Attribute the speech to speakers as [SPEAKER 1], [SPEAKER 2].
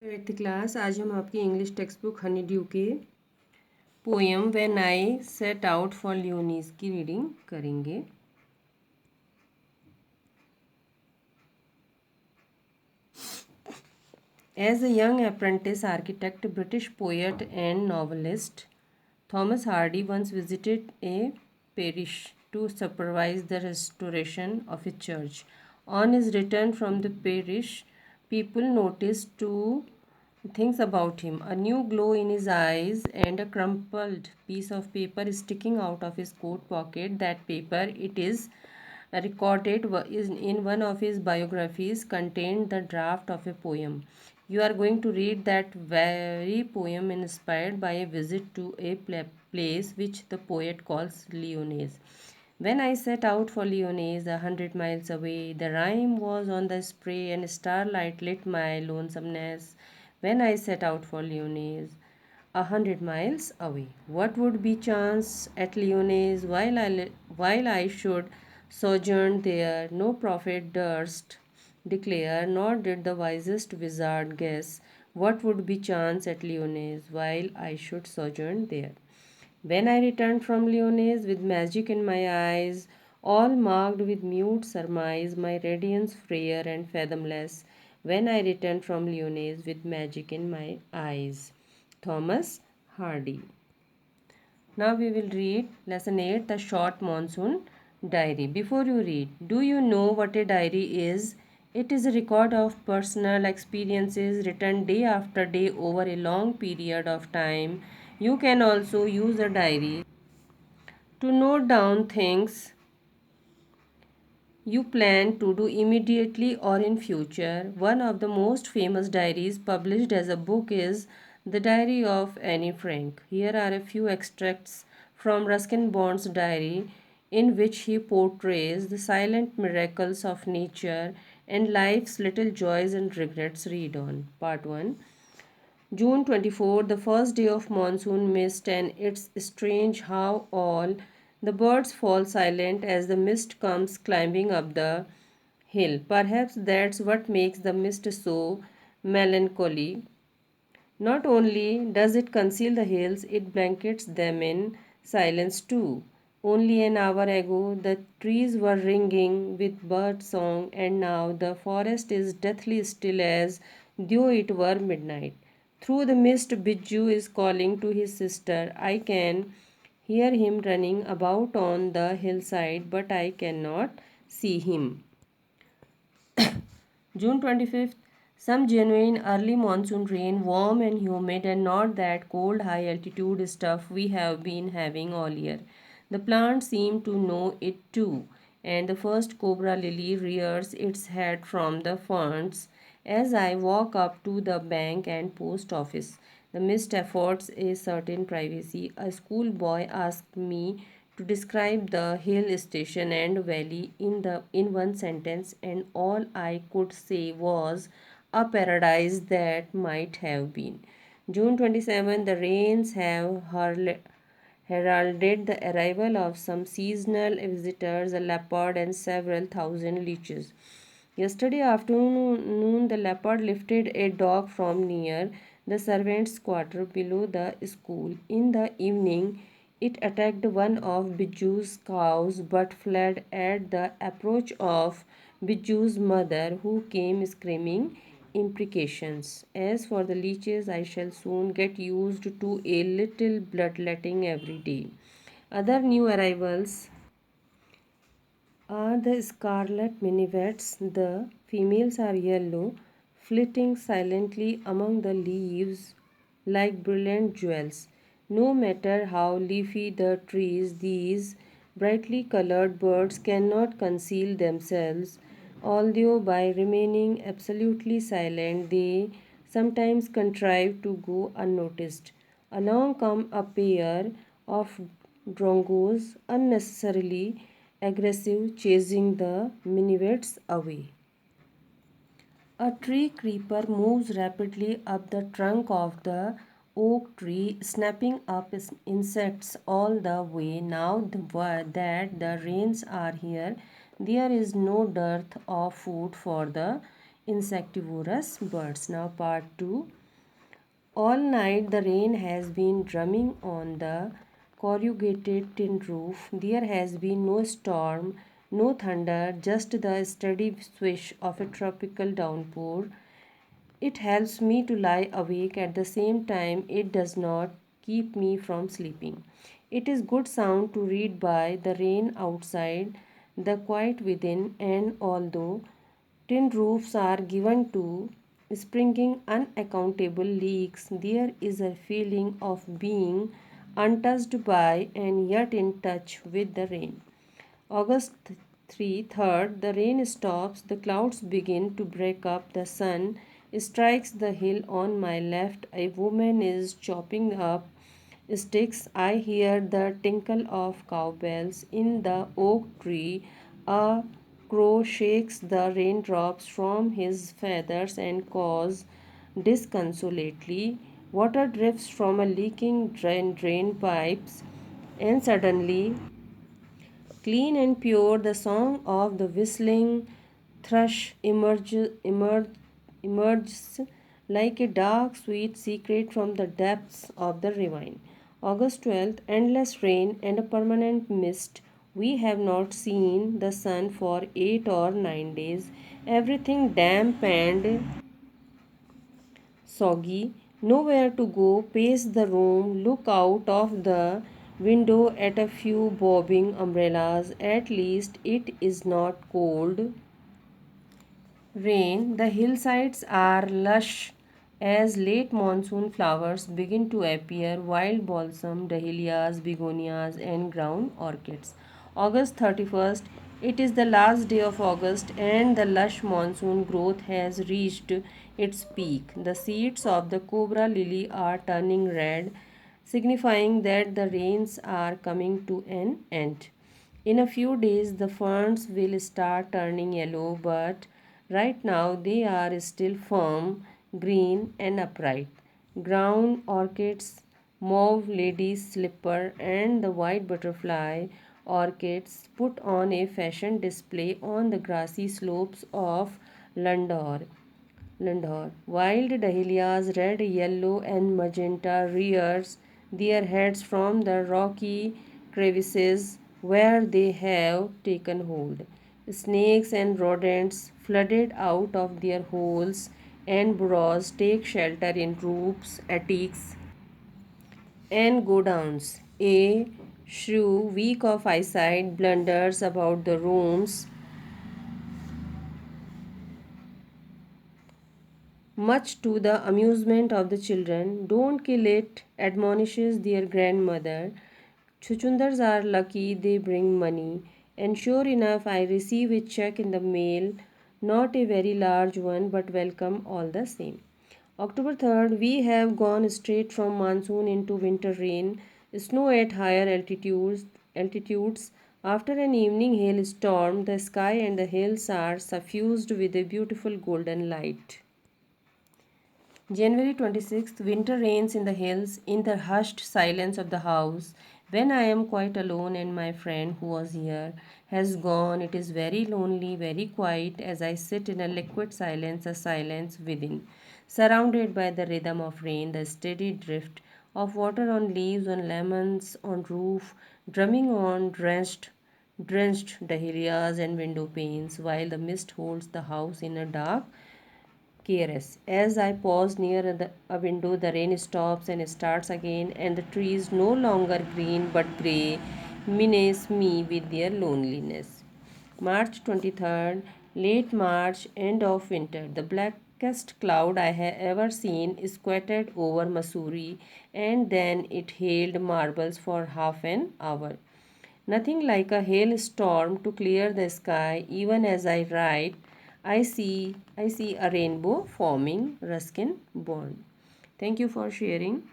[SPEAKER 1] Eighth class आज हम आपकी English text book honeydew के poem when I set out for Lyonnesse की रीडिंग करेंगे। As a young apprentice architect, British poet and novelist Thomas Hardy once visited a parish to supervise the restoration of a church. On his return from the parish, people noticed two things about him: a new glow in his eyes and a crumpled piece of paper sticking out of his coat pocket. That paper, it is recorded in one of his biographies, contained the draft of a poem. You are going to read that very poem inspired by a visit to a place which the poet calls Lyonnaise. When I set out for Lyonnaise, 100 miles away, the rhyme was on the spray and starlight lit my lonesomeness. When I set out for Lyonnaise, 100 miles away. What would be chance at Lyonnaise while I should sojourn there? No prophet durst declare, nor did the wisest wizard guess what would be chance at Lyonnaise while I should sojourn there. When I returned from Lyonnaise with magic in my eyes, all marked with mute surmise, my radiance fair and fathomless. When I returned from Lyonnaise with magic in my eyes. Thomas Hardy. Now we will read Lesson 8, The Short Monsoon Diary. Before you read, do you know what a diary is? It is a record of personal experiences written day after day over a long period of time. You can also use a diary to note down things you plan to do immediately or in future. One of the most famous diaries published as a book is The Diary of Anne Frank. Here are a few extracts from Ruskin Bond's diary in which he portrays the silent miracles of nature and life's little joys and regrets. Read on. Part 1. June 24, the first day of monsoon mist, and it's strange how all the birds fall silent as the mist comes climbing up the hill. Perhaps that's what makes the mist so melancholy. Not only does it conceal the hills, it blankets them in silence too. Only an hour ago, the trees were ringing with bird song, and now the forest is deathly still as though it were midnight. Through the mist, Bijou is calling to his sister. I can hear him running about on the hillside, but I cannot see him. June 25th, some genuine early monsoon rain, warm and humid, and not that cold high altitude stuff we have been having all year. The plants seem to know it too, and the first cobra lily rears its head from the ferns as I walk up to the bank and post office. The mist affords a certain privacy. A schoolboy asked me to describe the hill station and valley in one sentence, and all I could say was a paradise that might have been. June 27, the rains have heralded the arrival of some seasonal visitors, a leopard and several thousand leeches. Yesterday afternoon, the leopard lifted a dog from near the servants' quarter below the school. In the evening, it attacked one of Bijou's cows but fled at the approach of Bijou's mother, who came screaming imprecations. As for the leeches, I shall soon get used to a little bloodletting every day. Other new arrivals are the scarlet minivets. The females are yellow, flitting silently among the leaves like brilliant jewels. No matter how leafy the trees, these brightly colored birds cannot conceal themselves, although by remaining absolutely silent, they sometimes contrive to go unnoticed. Along come a pair of drongos, unnecessarily aggressive, chasing the minivets away. A tree creeper moves rapidly up the trunk of the oak tree, snapping up insects all the way. Now that the rains are here, there is no dearth of food for the insectivorous birds. Now, part 2. All night the rain has been drumming on the corrugated tin roof. There has been no storm, no thunder, just the steady swish of a tropical downpour. It helps me to lie awake at the same time it does not keep me from sleeping. It is good sound to read by the rain outside, the quiet within, and although tin roofs are given to springing unaccountable leaks, there is a feeling of being untouched by and yet in touch with the rain. August 3rd, the rain stops, the clouds begin to break up, the sun strikes the hill on my left. A woman is chopping up sticks. I hear the tinkle of cowbells in the oak tree. A crow shakes the raindrops from his feathers and caws disconsolately. Water drifts from a leaking drain pipes, and suddenly clean and pure, the song of the whistling thrush emerges like a dark, sweet secret from the depths of the ravine. August 12th, endless rain and a permanent mist. We have not seen the sun for 8 or 9 days. Everything damp and soggy, nowhere to go, pace the room, look out of the window at a few bobbing umbrellas. At least it is not cold. Rain, the hillsides are lush as late monsoon flowers begin to appear, wild balsam, dahlias, begonias, and ground orchids. August 31st, it is the last day of August and the lush monsoon growth has reached its peak. The seeds of the cobra lily are turning red, signifying that the rains are coming to an end. In a few days, the ferns will start turning yellow, but right now they are still firm, green, and upright. Ground orchids, mauve lady's slipper, and the white butterfly orchids put on a fashion display on the grassy slopes of Landor. Wild dahlias, red, yellow, and magenta, rears their heads from the rocky crevices where they have taken hold. Snakes and rodents, flooded out of their holes and burrows, take shelter in roofs, attics, and godowns. A shrew, weak of eyesight, blunders about the rooms, much to the amusement of the children. Don't kill it, admonishes their grandmother. Chuchundars are lucky, they bring money. And sure enough, I receive a check in the mail, not a very large one, but welcome all the same. October 3rd, we have gone straight from monsoon into winter rain, snow at higher altitudes. After an evening hailstorm, the sky and the hills are suffused with a beautiful golden light. January 26th, winter reigns in the hills, in the hushed silence of the house. When I am quite alone and my friend who was here has gone, it is very lonely, very quiet as I sit in a liquid silence, a silence within, surrounded by the rhythm of rain, the steady drift of water on leaves, on lemons, on roof, drumming on drenched dahlias and window panes, while the mist holds the house in a dark KRS. As I pause near a window, the rain stops and starts again, and the trees, no longer green but grey, menace me with their loneliness. March 23rd, late March, end of winter. The blackest cloud I have ever seen squatted over Missouri, and then it hailed marbles for half an hour. Nothing like a hailstorm to clear the sky. Even as I write, I see a rainbow forming Ruskin Bond. Thank you for sharing.